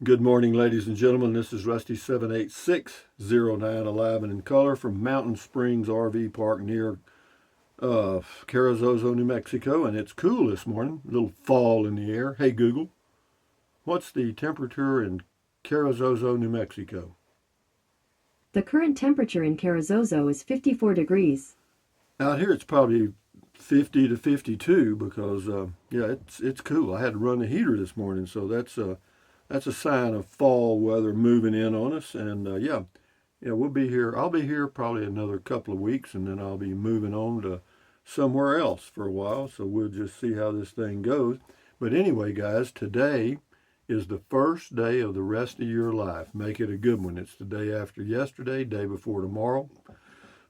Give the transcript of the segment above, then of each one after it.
Good morning, ladies and gentlemen. This is Rusty 78609 in color from Mountain Springs RV Park near Carrizozo, New Mexico, and it's cool this morning. A little fall in the air. Hey Google, what's the temperature in Carrizozo, New Mexico? The current temperature in Carrizozo is 54 degrees. Out here it's probably 50 to 52 because yeah, it's cool. I had to run the heater this morning, so that's a sign of fall weather moving in on us. And yeah, we'll be here. I'll be here probably another couple of weeks, and then I'll be moving on to somewhere else for a while. So we'll just see how this thing goes. But anyway, guys, today is the first day of the rest of your life. Make it a good one. It's the day after yesterday, day before tomorrow,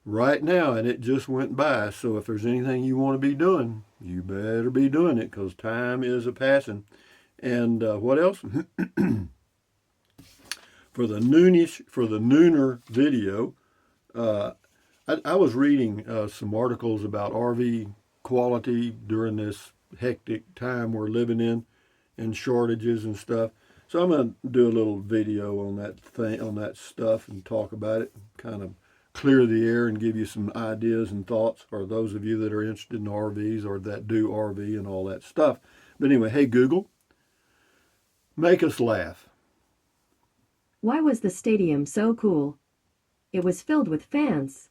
right now, and it just went by. So if there's anything you want to be doing, you better be doing it because time is a passing. And what else? For the nooner video, I was reading some articles about RV quality during this hectic time we're living in, and shortages and stuff. So I'm gonna do a little video on that stuff, and talk about it, kind of clear the air and give you some ideas and thoughts for those of you that are interested in RVs or that do RV and all that stuff. But anyway, hey Google, make us laugh. Why was the stadium so cool? It was filled with fans.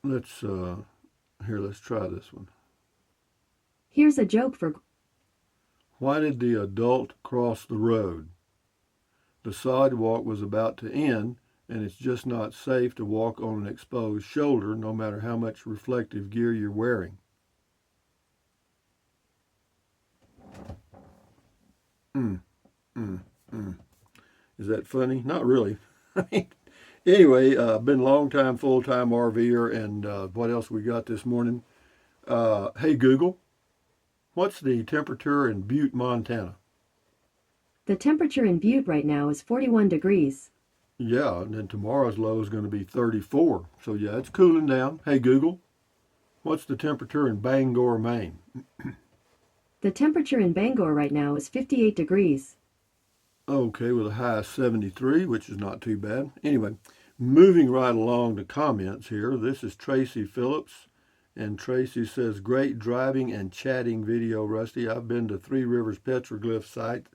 Let's try this one. Here's a joke for... Why did the adult cross the road? The sidewalk was about to end, and it's just not safe to walk on an exposed shoulder, no matter how much reflective gear you're wearing. Is that funny? Not really. Anyway, been a long time full-time RVer, and what else we got this morning? Hey Google, what's the temperature in Butte, Montana? The temperature in Butte right now is 41 degrees. Yeah, and then tomorrow's low is going to be 34. So yeah, it's cooling down. Hey Google, what's the temperature in Bangor, Maine? The temperature in Bangor right now is 58 degrees. Okay, with a high of 73, which is not too bad. Anyway, moving right along to comments here. This is Tracy Phillips, and Tracy says, great driving and chatting video, Rusty. I've been to Three Rivers Petroglyph site,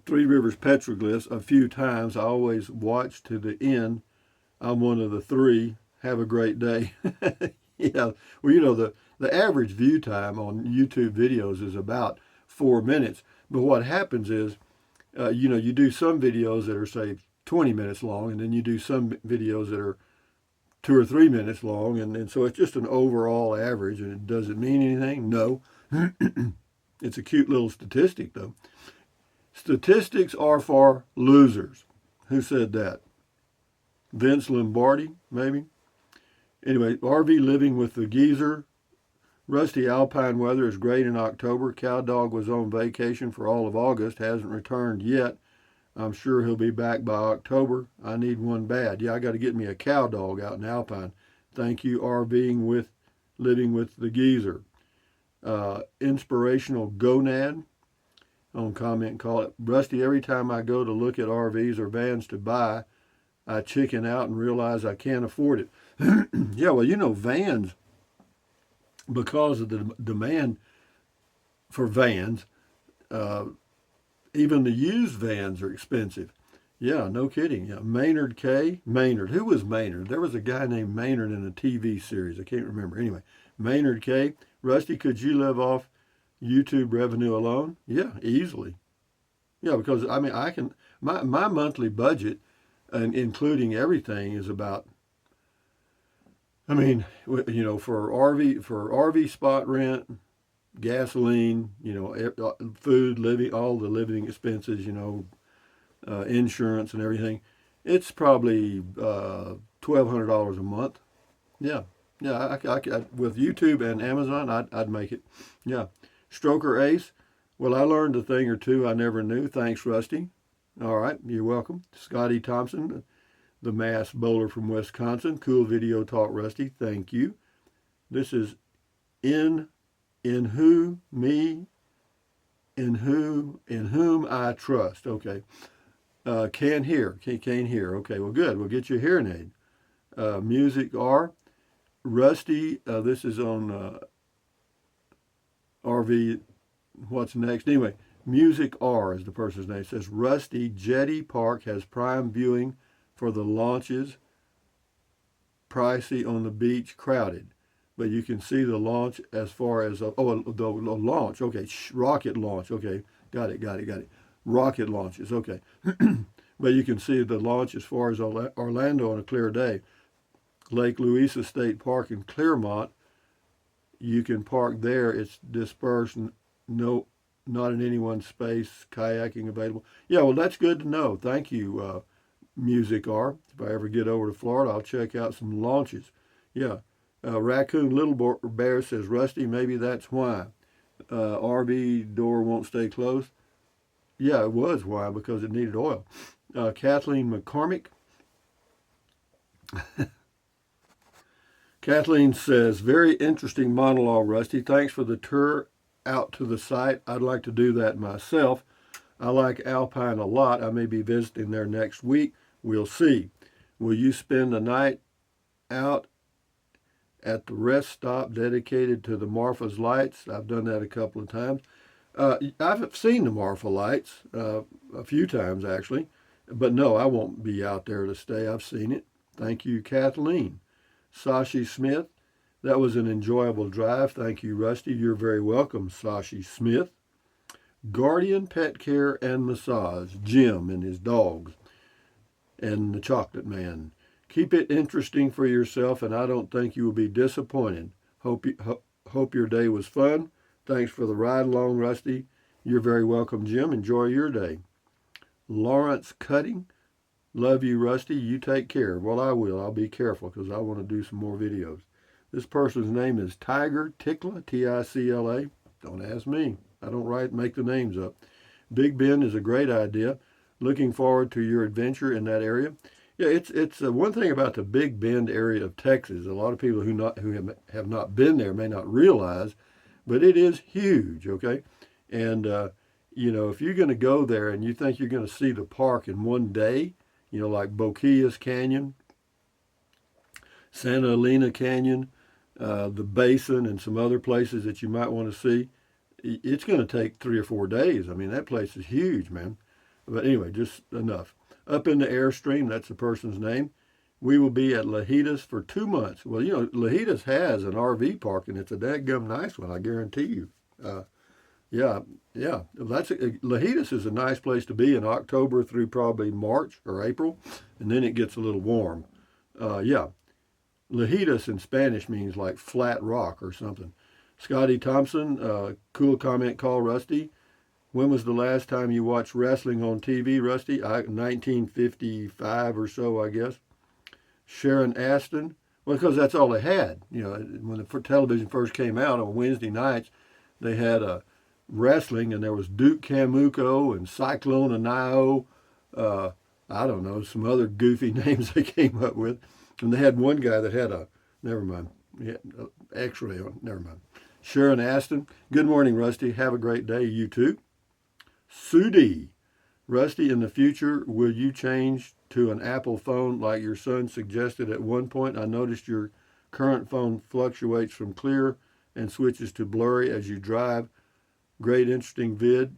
Three Rivers Petroglyphs a few times. I always watch to the end. I'm one of the three. Have a great day. Yeah, well, you know, the average view time on YouTube videos is about 4 minutes. But what happens is, you know, you do some videos that are, say, 20 minutes long, and then you do some videos that are 2 or 3 minutes long, and so it's just an overall average. And does it mean anything? No. It's a cute little statistic, though. Statistics are for losers. Who said that? Vince Lombardi, maybe? Anyway, RV living with the geezer. Rusty, alpine weather is great in October. Cow Dog was on vacation for all of August, hasn't returned yet. I'm sure he'll be back by October. I need one bad. Yeah, I got to get me a Cow Dog out in Alpine. Thank you, living with the geezer. Inspirational Gonad on comment, call it. Rusty, every time I go to look at RVs or vans to buy, I chicken out and realize I can't afford it. Yeah, well, you know, vans, because of the demand for vans, even the used vans are expensive. Yeah, no kidding. Yeah, Maynard K. Maynard. Who was Maynard? There was a guy named Maynard in a TV series. I can't remember. Anyway, Maynard K. Rusty, could you live off YouTube revenue alone? Yeah, easily. Yeah, because I mean, my monthly budget, and including everything, is about, I mean, you know, for RV spot rent, gasoline, you know, food, living, all the living expenses, you know, insurance and everything, it's probably $1,200 a month. Yeah, yeah. With YouTube and Amazon, I'd make it. Yeah. Stroker Ace. Well, I learned a thing or two I never knew. Thanks, Rusty. All right, you're welcome. Scotty Thompson, the mass bowler from Wisconsin. Cool video talk, Rusty. Thank you. This is in who me in whom I trust. Okay. Can hear. Can't hear. Okay, well, good. We'll get you a hearing aid. Music R. Rusty. This is on RV. What's next? Anyway, Music R is the person's name. It says Rusty Jetty Park has prime viewing for the launches. Pricey on the beach, crowded. But you can see the launch as far as, the launch. Okay, rocket launch. Okay, got it. Rocket launches. Okay. But you can see the launch as far as Orlando on a clear day. Lake Louisa State Park in Clearmont, you can park there. It's dispersed, no, not in any one space, kayaking available. Yeah, well, that's good to know. Thank you, Music R. If I ever get over to Florida, I'll check out some launches. Yeah. Raccoon Little Bear says, Rusty, maybe that's why. RV door won't stay closed. Yeah, it was why, because it needed oil. Kathleen McCormick. Kathleen says, very interesting monologue, Rusty. Thanks for the tour out to the site. I'd like to do that myself. I like Alpine a lot. I may be visiting there next week. We'll see. Will you spend the night out at the rest stop dedicated to the Marfa's lights? I've done that a couple of times. I've seen the Marfa lights a few times, actually. But no, I won't be out there to stay. I've seen it. Thank you, Kathleen. Sashi Smith, that was an enjoyable drive. Thank you, Rusty. You're very welcome, Sashi Smith. Guardian Pet Care and Massage, Jim and his dogs, and the Chocolate Man. Keep it interesting for yourself, and I don't think you will be disappointed. Hope your day was fun. Thanks for the ride along, Rusty. You're very welcome, Jim. Enjoy your day. Lawrence Cutting, love you, Rusty. You take care. Well, I will. I'll be careful because I want to do some more videos. This person's name is Tiger Tickla, Ticla. Don't ask me. I don't make the names up. Big Bend is a great idea. Looking forward to your adventure in that area. Yeah, it's one thing about the Big Bend area of Texas. A lot of people who have not been there may not realize, but it is huge. Okay, and if you're going to go there and you think you're going to see the park in one day, like Boquillas Canyon, Santa Elena Canyon, the Basin, and some other places that you might want to see, it's going to take 3 or 4 days. I mean, that place is huge, man. But anyway, just enough. Up in the Airstream, that's the person's name. We will be at Lajitas for 2 months. Well, Lajitas has an RV park, and it's a dadgum nice one, I guarantee you. Yeah. Lajitas is a nice place to be in October through probably March or April, and then it gets a little warm. Yeah. Lajitas in Spanish means like flat rock or something. Scotty Thompson, cool comment, call Rusty. When was the last time you watched wrestling on TV, Rusty? 1955 or so, I guess. Sharon Aston, well, because that's all they had. When the television first came out on Wednesday nights, they had wrestling, and there was Duke Camuco and Cyclone Anio. I don't know, some other goofy names they came up with. And they had one guy that had never mind, X-ray on, never mind. Sharon Aston, good morning, Rusty. Have a great day, you too. Sudi, Rusty, in the future, will you change to an Apple phone like your son suggested at one point? I noticed your current phone fluctuates from clear and switches to blurry as you drive. Great, interesting vid.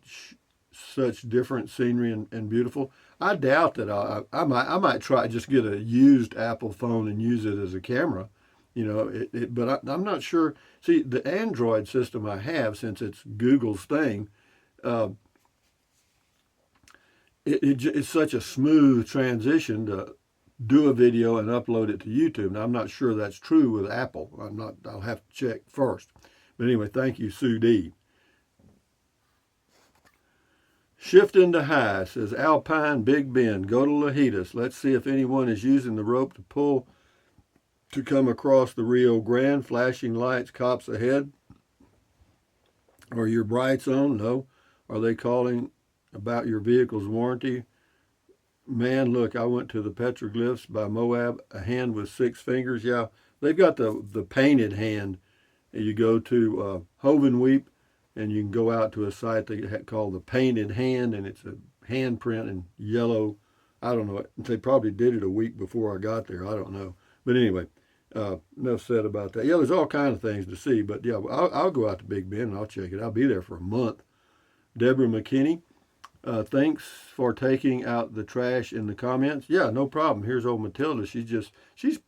Such different scenery and beautiful. I doubt that I might try just get a used Apple phone and use it as a camera. But I'm not sure. See, the Android system I have, since it's Google's thing, it's such a smooth transition to do a video and upload it to YouTube. Now, I'm not sure that's true with Apple. I'll have to check first. But anyway, thank you, Sue D. Shift into high, says Alpine Big Bend. Go to Lajitas. Let's see if anyone is using the rope to pull to come across the Rio Grande. Flashing lights, cops ahead. Are your brights on? No. Are they calling about your vehicle's warranty? Man, look, I went to the petroglyphs by Moab, a hand with 6 fingers. Yeah, they've got the painted hand. You go to Hovenweep, and you can go out to a site they called the Painted Hand, and it's a handprint in yellow. I don't know. They probably did it a week before I got there. I don't know. But anyway, enough said about that. Yeah, there's all kinds of things to see. But yeah, I'll go out to Big Bend and I'll check it. I'll be there for a month. Deborah McKinney, thanks for taking out the trash in the comments. Yeah, no problem. Here's old Matilda. She's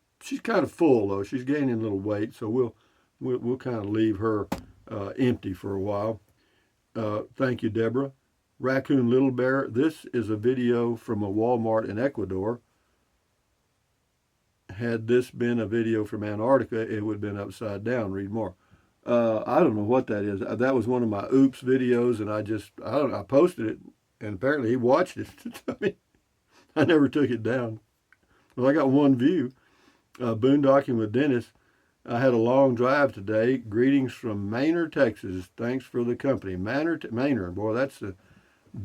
kind of full though. She's gaining a little weight, so we'll kind of leave her empty for a while. Thank you, Deborah. Raccoon Little Bear, this is a video from a Walmart in Ecuador. Had this been a video from Antarctica, it would have been upside down. Read more. I don't know what that is. That was one of my oops videos, and I posted it, and apparently he watched it. I mean, I never took it down. Well, I got one view. Boondocking with Dennis. I had a long drive today. Greetings from Manor, Texas. Thanks for the company. Manor, boy, that's a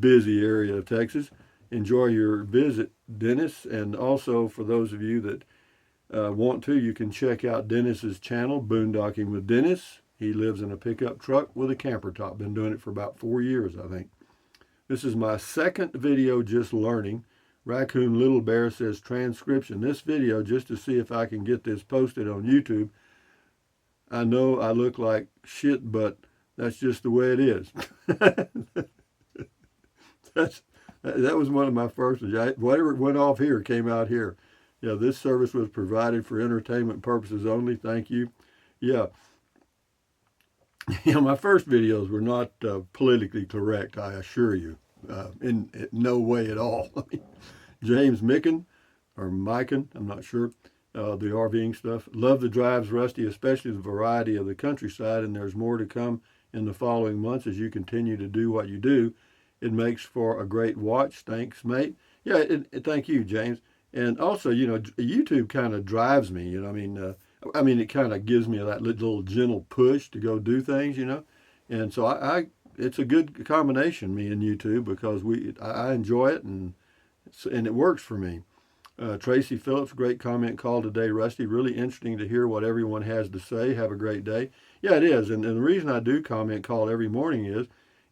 busy area of Texas. Enjoy your visit, Dennis. And also, for those of you that want to, you can check out Dennis's channel, Boondocking with Dennis. He lives in a pickup truck with a camper top. Been doing it for about 4 years, I think. This is my second video just learning. Raccoon Little Bear says transcription. This video, just to see if I can get this posted on YouTube. I know I look like shit, but that's just the way it is. That was one of my first ones. Whatever went off here came out here. Yeah, this service was provided for entertainment purposes only. Thank you. Yeah. My first videos were not politically correct, I assure you. In no way at all. James Micken, or Miken, I'm not sure, the RVing stuff. Love the drives, Rusty, especially the variety of the countryside, and there's more to come in the following months as you continue to do what you do. It makes for a great watch. Thanks, mate. Yeah, thank you, James. And also, YouTube kind of drives me, it kind of gives me that little gentle push to go do things, And so it's a good combination, me and YouTube, because I enjoy it and it works for me. Tracy Phillips, great comment call today, Rusty. Really interesting to hear what everyone has to say. Have a great day. Yeah, it is. And the reason I do comment call every morning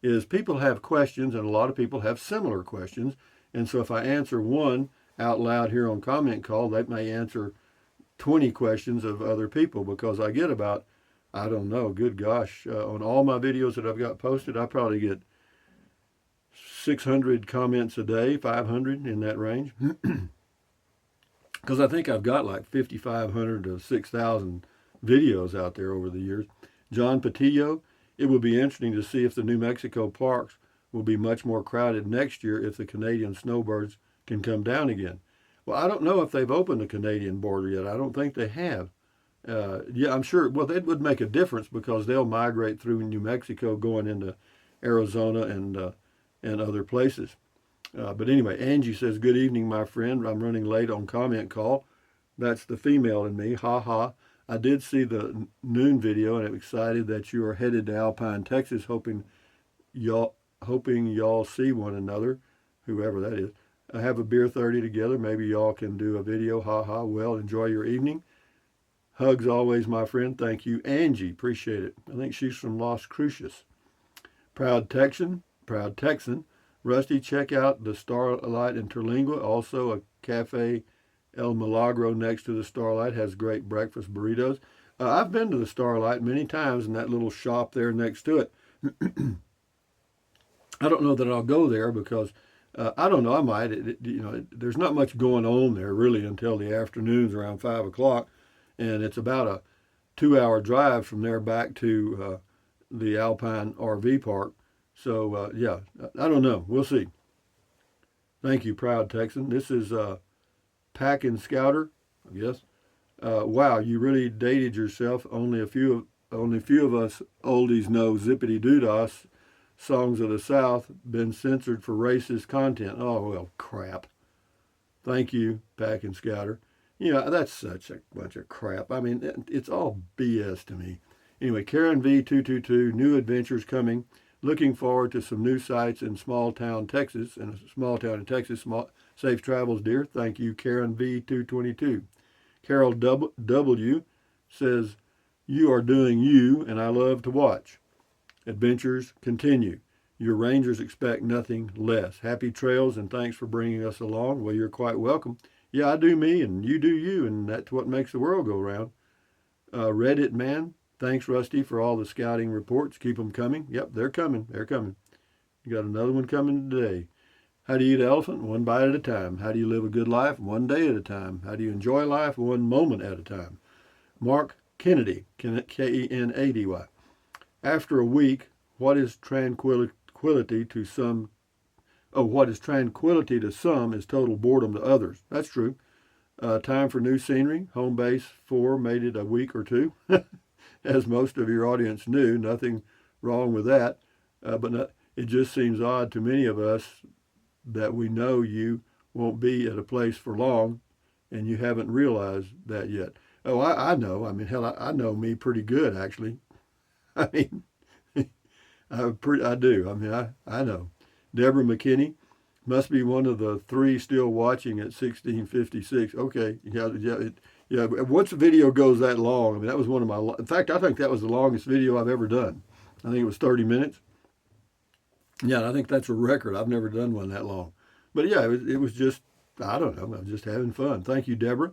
is people have questions, and a lot of people have similar questions. And so if I answer one out loud here on comment call, they may answer 20 questions of other people, because I get about, I don't know, good gosh, on all my videos that I've got posted, I probably get 600 comments a day, 500 in that range. Because I think I've got like 5,500 to 6,000 videos out there over the years. John Patillo, it will be interesting to see if the New Mexico parks will be much more crowded next year if the Canadian snowbirds can come down again. Well, I don't know if they've opened the Canadian border yet. I don't think they have. Yeah, I'm sure. Well, it would make a difference because they'll migrate through New Mexico going into Arizona and other places. But anyway, Angie says, good evening, my friend. I'm running late on comment call. That's the female in me. Ha ha. I did see the noon video, and I'm excited that you are headed to Alpine, Texas, hoping y'all see one another, whoever that is. Have a beer 30 together. Maybe y'all can do a video. Ha ha. Well, enjoy your evening. Hugs always, my friend. Thank you, Angie. Appreciate it. I think she's from Las Cruces. Proud Texan. Rusty, check out the Starlight in Terlingua. Also, a Cafe El Milagro next to the Starlight has great breakfast burritos. I've been to the Starlight many times in that little shop there next to it. I don't know that I'll go there because, I don't know, I might. There's not much going on there really until the afternoons around 5 o'clock. And it's about a 2-hour drive from there back to the Alpine RV Park. So, yeah, I don't know. We'll see. Thank you, Proud Texan. This is Packin' Scouter, I guess. Wow, you really dated yourself. Only a few of us oldies know Zippity Doodah songs of the South been censored for racist content. Oh, well, crap. Thank you, Packin' Scouter. That's such a bunch of crap. I mean, it's all BS to me. Anyway, Karen V222, new adventures coming. Looking forward to some new sites in small town Texas. Safe travels, dear. Thank you, Karen V222. Carol W says, you are doing you, and I love to watch. Adventures continue. Your Rangers expect nothing less. Happy trails and thanks for bringing us along. Well, you're quite welcome. Yeah, I do me and you do you, and that's what makes the world go round. Reddit man, thanks Rusty for all the scouting reports. Keep them coming. Yep, they're coming. They're coming. You got another one coming today. How do you eat an elephant? One bite at a time. How do you live a good life? One day at a time. How do you enjoy life? One moment at a time. Mark Kennedy, Kenady. After a week, what is tranquility to some? Oh, what is tranquility to some is total boredom to others. That's true. Time for new scenery. Home base 4 made it a week or two. As most of your audience knew, nothing wrong with that. It just seems odd to many of us that we know you won't be at a place for long, and you haven't realized that yet. Oh, I know. I mean, hell, I know me pretty good, actually. I mean, I do. I mean, I know. Deborah McKinney must be one of the 3 still watching at 1656. Okay, yeah. Once a video goes that long, I mean, that was one of my. In fact, I think that was the longest video I've ever done. I think it was 30 minutes. Yeah, I think that's a record. I've never done one that long. But yeah, it was just, I don't know, I was just having fun. Thank you, Deborah.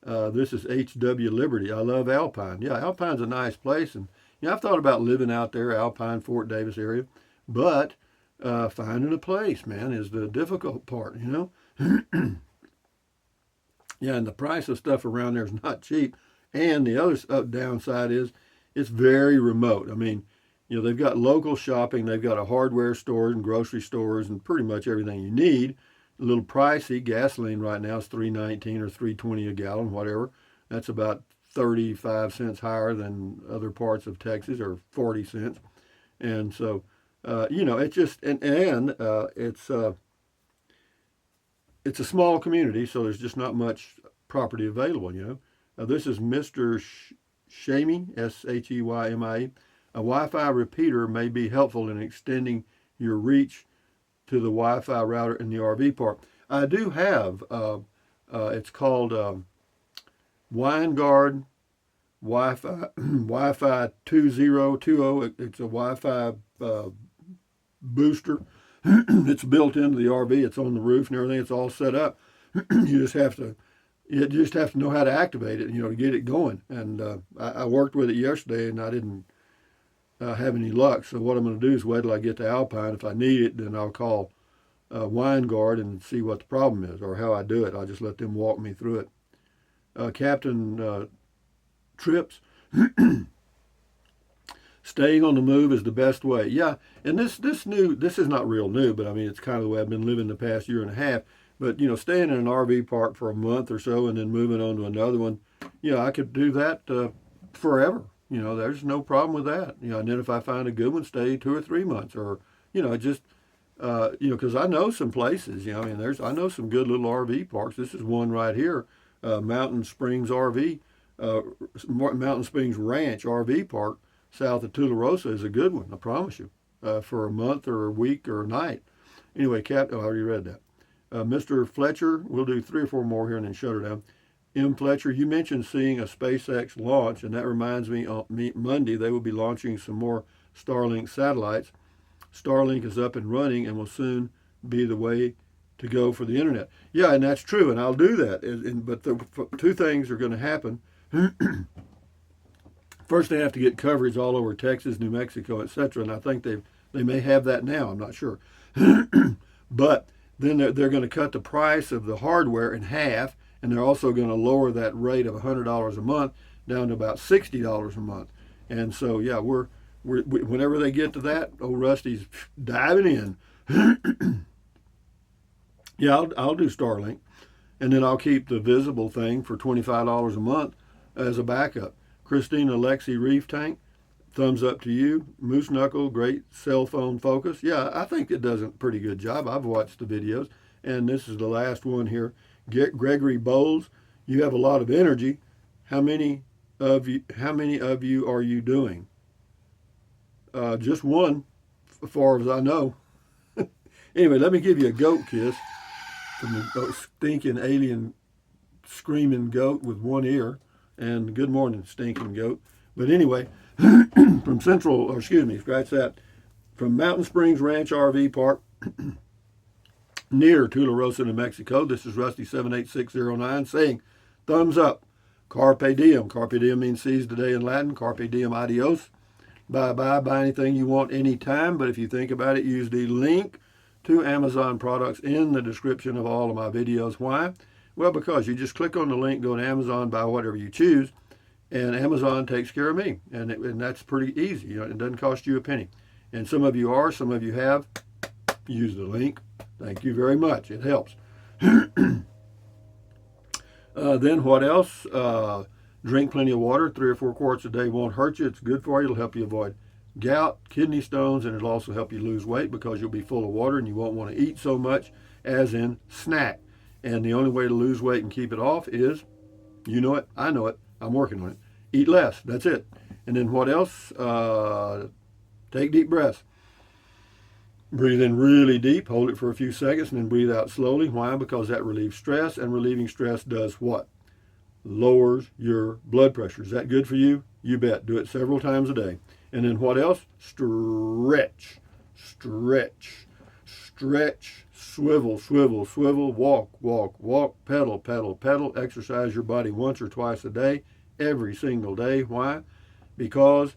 This is H.W. Liberty. I love Alpine. Yeah, Alpine's a nice place. And I've thought about living out there, Alpine, Fort Davis area. But finding a place, man, is the difficult part, Yeah, and the price of stuff around there is not cheap. And the other downside is it's very remote. I mean, they've got local shopping, they've got a hardware store and grocery stores and pretty much everything you need. A little pricey. Gasoline right now is $3.19 or $3.20 a gallon, whatever. That's about 35 cents higher than other parts of Texas, or 40 cents. And so, it's just, it's a small community, so there's just not much property available, This is Mr. Shaymi, Sheymi. A Wi-Fi repeater may be helpful in extending your reach to the Wi-Fi router in the RV park. I do have, it's called WineGuard Wi-Fi, Wi-Fi 2020. It's a Wi-Fi booster. It's built into the RV. It's on the roof and everything. It's all set up. You just have to know how to activate it, to get it going. And I worked with it yesterday, and I didn't have any luck. So what I'm going to do is wait till I get to Alpine. If I need it, then I'll call WineGuard and see what the problem is or how I do it. I'll just let them walk me through it. Captain Trips, staying on the move is the best way. Yeah, and this is not real new, but I mean, it's kind of the way I've been living the past year and a half. But, staying in an RV park for a month or so and then moving on to another one, I could do that forever. There's no problem with that. And then if I find a good one, stay 2 or 3 months, or, just, because I know some places, I know some good little RV parks. This is one right here, Mountain Springs RV, Mountain Springs Ranch RV Park, south of Tularosa, is a good one, I promise you, for a month or a week or a night. Anyway, I already read that. Mr. Fletcher, we'll do 3 or 4 more here and then shut her down. M. Fletcher, you mentioned seeing a SpaceX launch, and that reminds me, on Monday they will be launching some more Starlink satellites. Starlink is up and running and will soon be the way to go for the internet. Yeah, and that's true, and I'll do that. But 2 things are going to happen. First, they have to get coverage all over Texas, New Mexico, etc., and I think they may have that now. I'm not sure. But then they're going to cut the price of the hardware in half, and they're also going to lower that rate of $100 a month down to about $60 a month. And so, yeah, we're whenever they get to that, old Rusty's diving in. Yeah, I'll do Starlink, and then I'll keep the visible thing for $25 a month as a backup. Christina Lexi Reef Tank, thumbs up to you. Moose Knuckle, great cell phone focus. Yeah, I think it does a pretty good job. I've watched the videos, and this is the last one here. Gregory Bowles, you have a lot of energy. How many of you are you doing? Just one, as far as I know. Anyway, let me give you a goat kiss from the stinking alien screaming goat with one ear. And good morning, stinking goat. But anyway, from Mountain Springs Ranch RV Park near Tularosa, New Mexico. This is Rusty78609 saying, thumbs up. Carpe diem. Carpe diem means seize the day in Latin. Carpe diem, adios. Bye-bye. Buy anything you want anytime. But if you think about it, use the link to Amazon products in the description of all of my videos. Why? Well, because you just click on the link, go to Amazon, buy whatever you choose, and Amazon takes care of me. And that's pretty easy. You know, it doesn't cost you a penny. And some of you are, some of you have. Use the link. Thank you very much. It helps. Then what else? Drink plenty of water. 3 or 4 quarts a day won't hurt you. It's good for you. It'll help you avoid gout, kidney stones, and it'll also help you lose weight because you'll be full of water and you won't want to eat so much as in snack. And the only way to lose weight and keep it off is, you know it, I know it, I'm working on it. Eat less. That's it. And then what else? Take deep breaths. Breathe in really deep, hold it for a few seconds, and then breathe out slowly. Why? Because that relieves stress, and relieving stress does what? Lowers your blood pressure. Is that good for you? You bet. Do it several times a day. And then what else? Stretch, stretch, stretch, swivel, swivel, swivel, walk, walk, walk, pedal, pedal, pedal. Exercise your body once or twice a day, every single day. Why? Because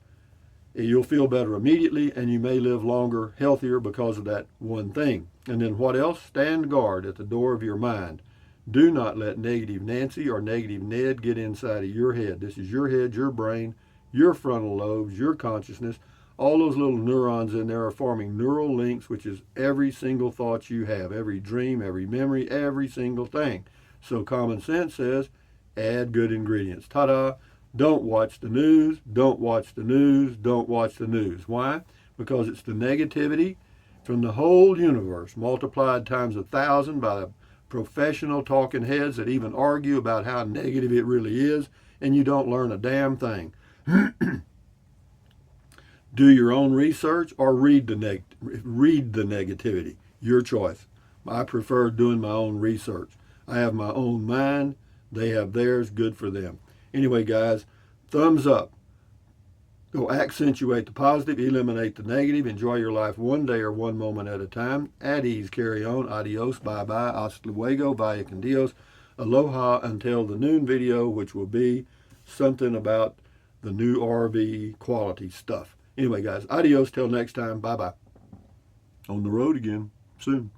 you'll feel better immediately and you may live longer, healthier because of that one thing. And then what else? Stand guard at the door of your mind. Do not let negative Nancy or negative Ned get inside of your head. This is your head, your brain, your frontal lobes, your consciousness. All those little neurons in there are forming neural links, which is every single thought you have, every dream, every memory, every single thing. So common sense says, add good ingredients. Ta-da! Don't watch the news, don't watch the news, don't watch the news. Why? Because it's the negativity from the whole universe multiplied times 1,000 by the professional talking heads that even argue about how negative it really is, and you don't learn a damn thing. Do your own research or read the negativity. Your choice. I prefer doing my own research. I have my own mind. They have theirs. Good for them. Anyway, guys, thumbs up. Go accentuate the positive, eliminate the negative. Enjoy your life one day or one moment at a time. At ease, carry on. Adios, bye-bye, hasta luego, vaya con Dios. Aloha until the noon video, which will be something about the new RV quality stuff. Anyway, guys, adios till next time. Bye-bye. On the road again soon.